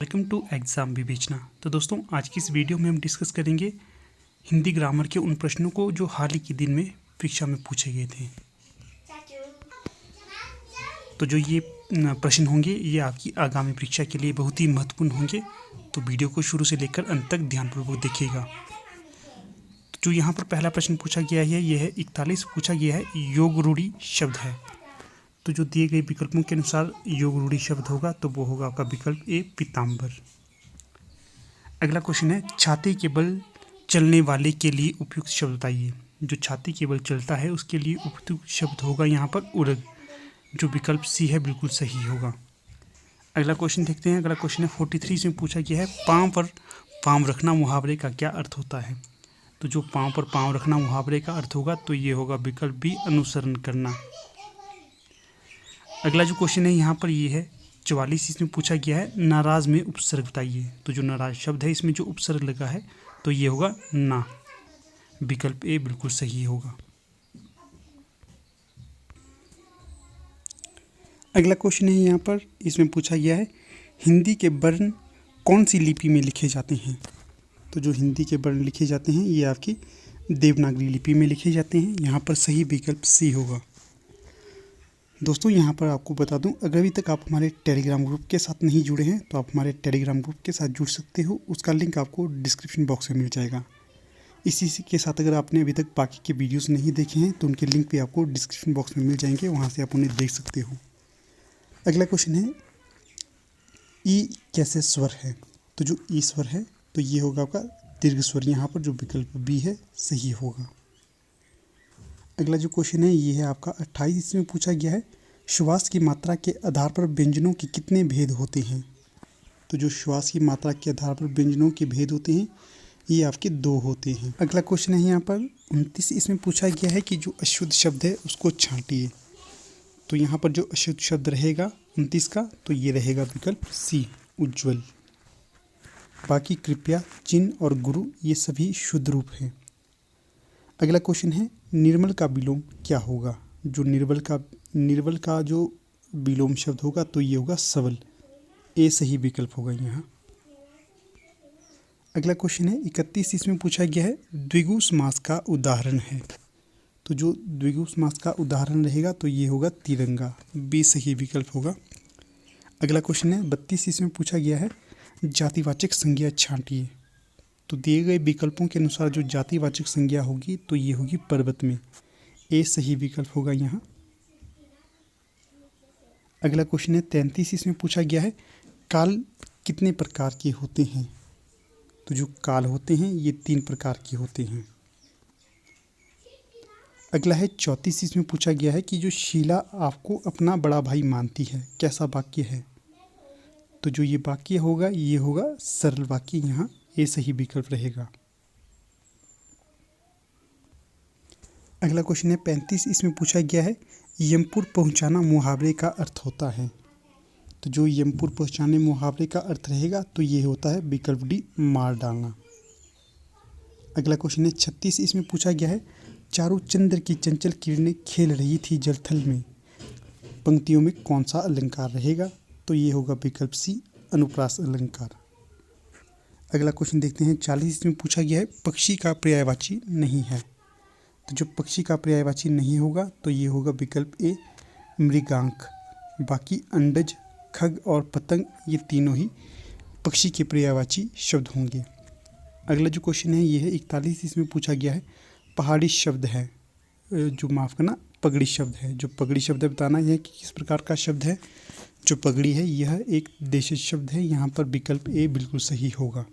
Welcome to exam विवेचना। तो दोस्तों, आज की इस वीडियो में हम डिस्कस करेंगे हिंदी ग्रामर के उन प्रश्नों को जो हाल ही के दिन में परीक्षा में पूछे गए थे। तो जो ये प्रश्न होंगे ये आपकी आगामी परीक्षा के लिए बहुत ही महत्वपूर्ण होंगे। तो वीडियो को शुरू से लेकर अंत तक ध्यानपूर्वक देखिएगा। तो जो यहाँ पर पहला प्रश्न पूछा गया है यह है 41 पूछा गया है योग रूढ़ी शब्द है। तो जो दिए गए विकल्पों के अनुसार योग रूढ़ी शब्द होगा तो वो होगा आपका विकल्प ए पीताम्बर। अगला क्वेश्चन है छाती के बल चलने वाले के लिए उपयुक्त शब्द बताइए। जो छाती के बल चलता है उसके लिए उपयुक्त शब्द होगा यहाँ पर उड़द। जो विकल्प सी है बिल्कुल सही होगा। अगला क्वेश्चन देखते हैं। अगला क्वेश्चन है 43 में पूछा गया है पाँव पर पाँव रखना मुहावरे का क्या अर्थ होता है। तो जो पाँव पर पाँव रखना मुहावरे का अर्थ होगा तो ये होगा विकल्प बी अनुसरण करना। अगला जो क्वेश्चन है यहाँ पर ये है 44 इसमें पूछा गया है नाराज में उपसर्ग बताइए। तो जो नाराज शब्द है इसमें जो उपसर्ग लगा है तो ये होगा ना। विकल्प ए बिल्कुल सही होगा। अगला क्वेश्चन है यहाँ पर इसमें पूछा गया है हिंदी के वर्ण कौन सी लिपि में लिखे जाते हैं। तो जो हिंदी के वर्ण लिखे जाते हैं ये आपकी देवनागरी लिपि में लिखे जाते हैं। यहाँ पर सही विकल्प सी होगा। दोस्तों, यहाँ पर आपको बता दूं, अगर अभी तक आप हमारे टेलीग्राम ग्रुप के साथ नहीं जुड़े हैं तो आप हमारे टेलीग्राम ग्रुप के साथ जुड़ सकते हो। उसका लिंक आपको डिस्क्रिप्शन बॉक्स में मिल जाएगा। इसी के साथ अगर आपने अभी तक बाकी के वीडियोस नहीं देखे हैं तो उनके लिंक भी आपको डिस्क्रिप्शन बॉक्स में मिल जाएंगे, वहाँ से आप उन्हें देख सकते हो। अगला क्वेश्चन है ई कैसे स्वर है। तो जो ई स्वर है तो ये होगा आपका दीर्घ स्वर। यहाँ पर जो विकल्प बी है सही होगा। अगला जो क्वेश्चन है ये है आपका 28। इसमें पूछा गया है श्वास की मात्रा के आधार पर व्यंजनों के कितने भेद होते हैं। तो जो श्वास की मात्रा के आधार पर व्यंजनों के भेद होते हैं ये आपके 2 होते हैं। अगला क्वेश्चन है यहाँ पर 29। इसमें पूछा गया है कि जो अशुद्ध शब्द है उसको छांटिए। तो यहाँ पर जो अशुद्ध शब्द रहेगा 29 का तो ये रहेगा विकल्प सी उज्ज्वल। बाकी कृपया, चिन्ह और गुरु ये सभी शुद्ध रूप हैं। अगला क्वेश्चन है निर्मल का विलोम क्या होगा। जो निर्बल का जो विलोम शब्द होगा तो ये होगा सबल। ए सही विकल्प होगा यहाँ। अगला क्वेश्चन है 31। इसमें पूछा गया है द्विगु समास का उदाहरण है। तो जो द्विगु समास का उदाहरण रहेगा तो ये होगा तिरंगा। बी सही विकल्प होगा। अगला क्वेश्चन है 32। इसमें पूछा गया है जातिवाचक संज्ञा छांटिए। तो दिए गए विकल्पों के अनुसार जो जातिवाचक संज्ञा होगी तो ये होगी पर्वत में। ए सही विकल्प होगा यहाँ। अगला क्वेश्चन है 33। इसमें पूछा गया है काल कितने प्रकार के होते हैं। तो जो काल होते हैं ये 3 प्रकार के होते हैं। अगला है 34। इसमें पूछा गया है कि जो शीला आपको अपना बड़ा भाई मानती है कैसा वाक्य है। तो जो ये वाक्य होगा ये होगा सरल वाक्य। यहाँ ये सही विकल्प रहेगा। अगला क्वेश्चन है 35। इसमें पूछा गया है यमपुर पहुंचाना मुहावरे का अर्थ होता है। तो जो यमपुर पहुंचाने मुहावरे का अर्थ रहेगा तो ये होता है विकल्प डी मार डालना। अगला क्वेश्चन है 36। इसमें पूछा गया है चारों चंद्र की चंचल किरणें खेल रही थी जलथल में पंक्तियों में कौन सा अलंकार रहेगा। तो ये होगा विकल्प सी अनुप्रास अलंकार। अगला क्वेश्चन देखते हैं 40। इसमें पूछा गया है पक्षी का पर्यायवाची नहीं है। तो जो पक्षी का पर्यायवाची नहीं होगा तो ये होगा विकल्प ए मृगांक। बाकी अंडज, खग और पतंग ये तीनों ही पक्षी के पर्यायवाची शब्द होंगे। अगला जो क्वेश्चन है ये है 41। इसमें पूछा गया है पहाड़ी शब्द है जो माफ़ करना पगड़ी शब्द है। जो पगड़ी शब्द है बताना यह कि किस प्रकार का शब्द है। जो पगड़ी है यह एक देशज शब्द है। यहाँ पर विकल्प ए बिल्कुल सही होगा।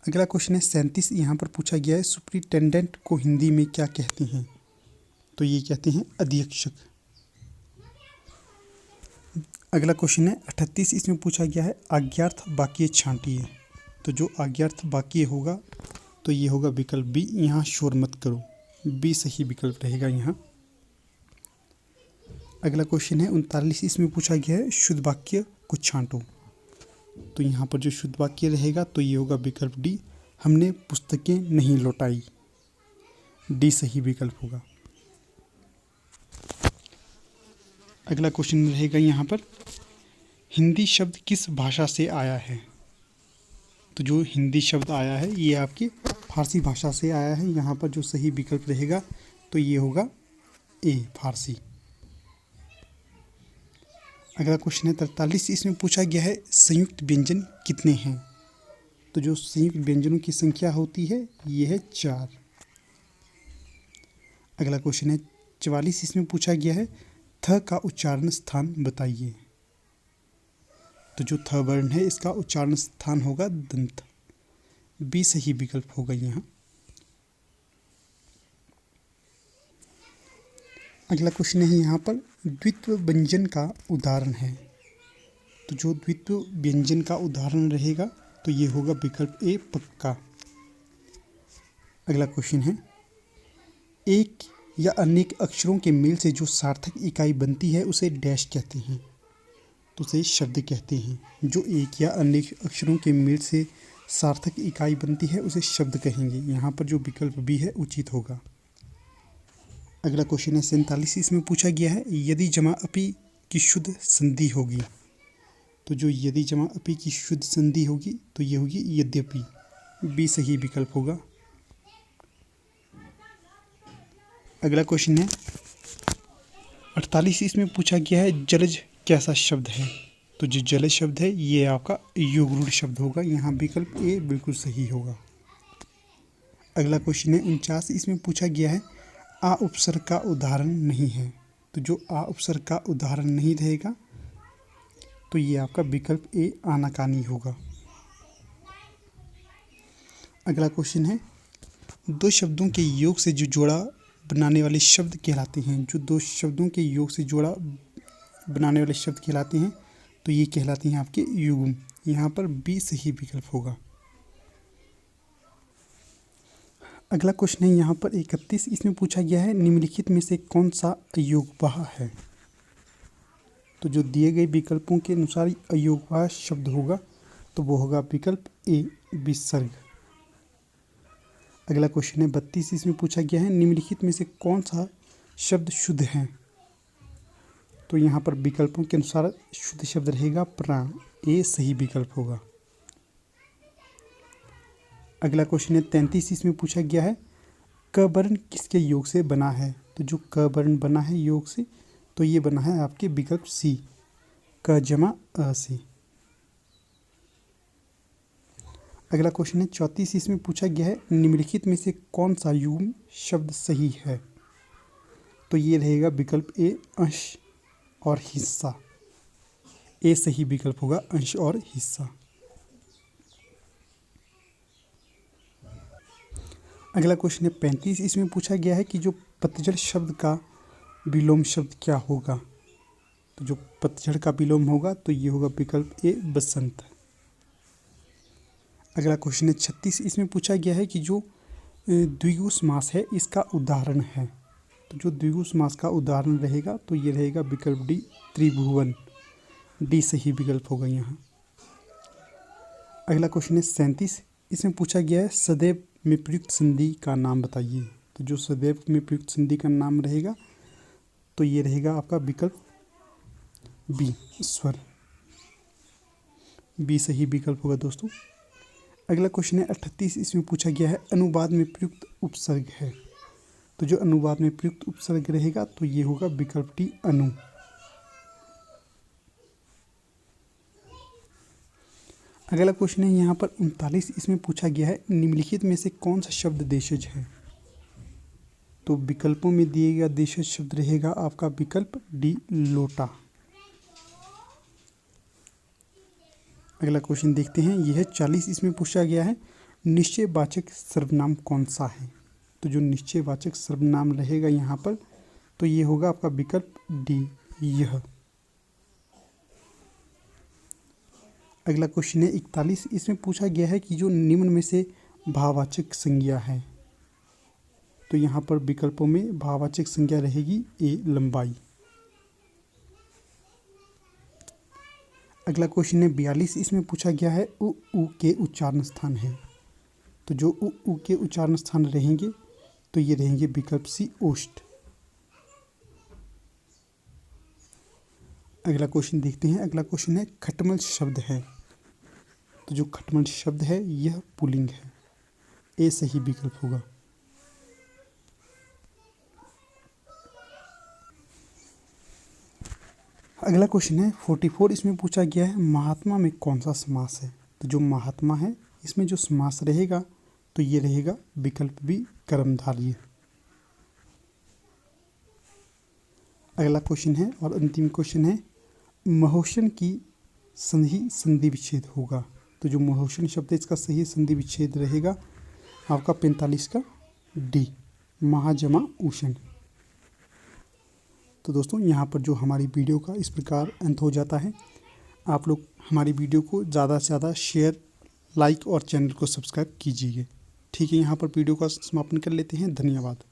अगला क्वेश्चन है 37। यहाँ पर पूछा गया है सुपरिटेंडेंट को हिंदी में क्या कहते हैं। तो ये कहते हैं अधीक्षक। अगला क्वेश्चन है 38। इसमें पूछा गया है आज्ञार्थ वाक्य छांटिए। तो जो आज्ञार्थ वाक्य होगा तो ये होगा विकल्प बी यहाँ शोर मत करो। बी सही विकल्प रहेगा यहाँ। अगला क्वेश्चन है 39। इसमें पूछा गया है शुद्ध वाक्य को छांटो। तो यहाँ पर जो शुद्ध वाक्य रहेगा तो ये होगा विकल्प डी हमने पुस्तकें नहीं लौटाई। डी सही विकल्प होगा। अगला क्वेश्चन रहेगा यहाँ पर, हिंदी शब्द किस भाषा से आया है? तो जो हिंदी शब्द आया है ये आपकी फारसी भाषा से आया है। यहाँ पर जो सही विकल्प रहेगा तो ये होगा ए, फारसी। अगला क्वेश्चन है 43, इसमें पूछा गया है संयुक्त व्यंजन कितने हैं? तो जो संयुक्त व्यंजनों की संख्या होती है ये है 4। अगला क्वेश्चन है 44, इसमें पूछा गया है थ का उच्चारण स्थान बताइए। तो जो थ वर्ण है इसका उच्चारण स्थान होगा दंत। बी सही विकल्प होगा यहाँ। अगला क्वेश्चन है यहाँ पर, द्वित्व व्यंजन का उदाहरण है। तो जो द्वित्व व्यंजन का उदाहरण रहेगा तो ये होगा विकल्प ए, पक्का। अगला क्वेश्चन है, एक या अनेक अक्षरों के मेल से जो सार्थक इकाई बनती है उसे डैश कहते हैं। तो उसे शब्द कहते हैं। जो एक या अनेक अक्षरों के मेल से सार्थक इकाई बनती है उसे शब्द कहेंगे। यहाँ पर जो विकल्प बी है उचित होगा। अगला क्वेश्चन है 47, इसमें पूछा गया है यदि जमा अपी की शुद्ध संधि होगी। तो जो यदि जमा अपी की शुद्ध संधि होगी तो ये होगी यद्यपि। बी सही विकल्प होगा। अगला क्वेश्चन है 48, इसमें पूछा गया है जलज कैसा शब्द है? तो जो जलज शब्द है ये आपका युग्म शब्द होगा। यहाँ विकल्प ए बिल्कुल सही होगा। अगला क्वेश्चन है 49, इसमें पूछा गया है आ उपसर्ग का उदाहरण नहीं है। तो जो आ उपसर्ग का उदाहरण नहीं रहेगा तो ये आपका विकल्प ए, आनाकानी होगा। अगला क्वेश्चन है, दो शब्दों के योग से जो जोड़ा बनाने वाले शब्द कहलाते हैं। जो दो शब्दों के योग से जोड़ा बनाने वाले शब्द कहलाते हैं तो ये कहलाते हैं आपके युग्म। यहाँ पर बी सही विकल्प होगा। अगला क्वेश्चन है यहाँ पर 31, इसमें पूछा गया है निम्नलिखित में से कौन सा अयोगवाह है? तो जो दिए गए विकल्पों के अनुसार अयोगवाह शब्द होगा तो वो होगा विकल्प ए, विसर्ग। अगला क्वेश्चन है 32, इसमें पूछा गया है निम्नलिखित में से कौन सा शब्द शुद्ध है? तो यहाँ पर विकल्पों के अनुसार शुद्ध शब्द रहेगा प्राण। ए सही विकल्प होगा। अगला क्वेश्चन है 33, इसमें पूछा गया है क वर्ण किसके योग से बना है? तो जो क वर्ण बना है योग से तो ये बना है आपके विकल्प सी, क जमा अ से। अगला क्वेश्चन है 34, इसमें पूछा गया है निम्नलिखित में से कौन सा युग्म शब्द सही है? तो ये रहेगा विकल्प ए, अंश और हिस्सा। ए सही विकल्प होगा, अंश और हिस्सा। अगला क्वेश्चन है 35, इसमें पूछा गया है कि जो पतझड़ शब्द का विलोम शब्द क्या होगा? तो जो पतझड़ का विलोम होगा तो ये होगा विकल्प ए, बसंत। अगला क्वेश्चन है 36, इसमें पूछा गया है कि जो द्विगु समास है इसका उदाहरण है। तो जो द्विगु समास का उदाहरण रहेगा तो ये रहेगा विकल्प डी, त्रिभुवन। डी सही विकल्प होगा यहाँ। अगला क्वेश्चन है 37, इसमें पूछा गया है सदैव में प्रयुक्त संधि का नाम बताइए। तो जो सदैव में प्रयुक्त संधि का नाम रहेगा तो ये रहेगा आपका विकल्प बी, स्वर। बी सही विकल्प होगा दोस्तों। अगला क्वेश्चन है 38, इसमें पूछा गया है अनुवाद में प्रयुक्त उपसर्ग है। तो जो अनुवाद में प्रयुक्त उपसर्ग रहेगा तो ये होगा विकल्प डी, अनु। अगला क्वेश्चन है यहाँ पर 39, इसमें पूछा गया है निम्नलिखित में से कौन सा शब्द देशज है? तो विकल्पों में दिए गया देशज शब्द रहेगा आपका विकल्प डी, लोटा। अगला क्वेश्चन देखते हैं, यह है 40, इसमें पूछा गया है निश्चयवाचक सर्वनाम कौन सा है? तो जो निश्चयवाचक सर्वनाम रहेगा यहाँ पर तो ये होगा आपका विकल्प डी, यह। अगला क्वेश्चन है 41, इसमें पूछा गया है कि जो निम्न में से भाववाचक संज्ञा है। तो यहाँ पर विकल्पों में भाववाचक संज्ञा रहेगी ए, लंबाई। अगला क्वेश्चन है 42, इसमें पूछा गया है उ के उच्चारण स्थान है। तो जो उ के उच्चारण स्थान रहेंगे तो ये रहेंगे विकल्प सी, ओष्ठ। अगला क्वेश्चन देखते हैं। अगला क्वेश्चन है खटमल शब्द है, तो जो खटमल शब्द है यह पुल्लिंग है। ए सही विकल्प होगा। अगला क्वेश्चन है 44, इसमें पूछा गया है महात्मा में कौन सा समास है। तो जो महात्मा है इसमें जो समास रहेगा तो ये रहेगा विकल्प बी कर्मधारय। अगला क्वेश्चन है और अंतिम क्वेश्चन है महोशन की सही संधि विच्छेद होगा। तो जो महोशन शब्द है इसका सही संधि विच्छेद रहेगा आपका 45 का डी, महाजमा उषण। तो दोस्तों यहाँ पर जो हमारी वीडियो का इस प्रकार अंत हो जाता है। आप लोग हमारी वीडियो को ज़्यादा से ज़्यादा शेयर, लाइक और चैनल को सब्सक्राइब कीजिए। ठीक है, यहाँ पर वीडियो का समापन कर लेते हैं। धन्यवाद।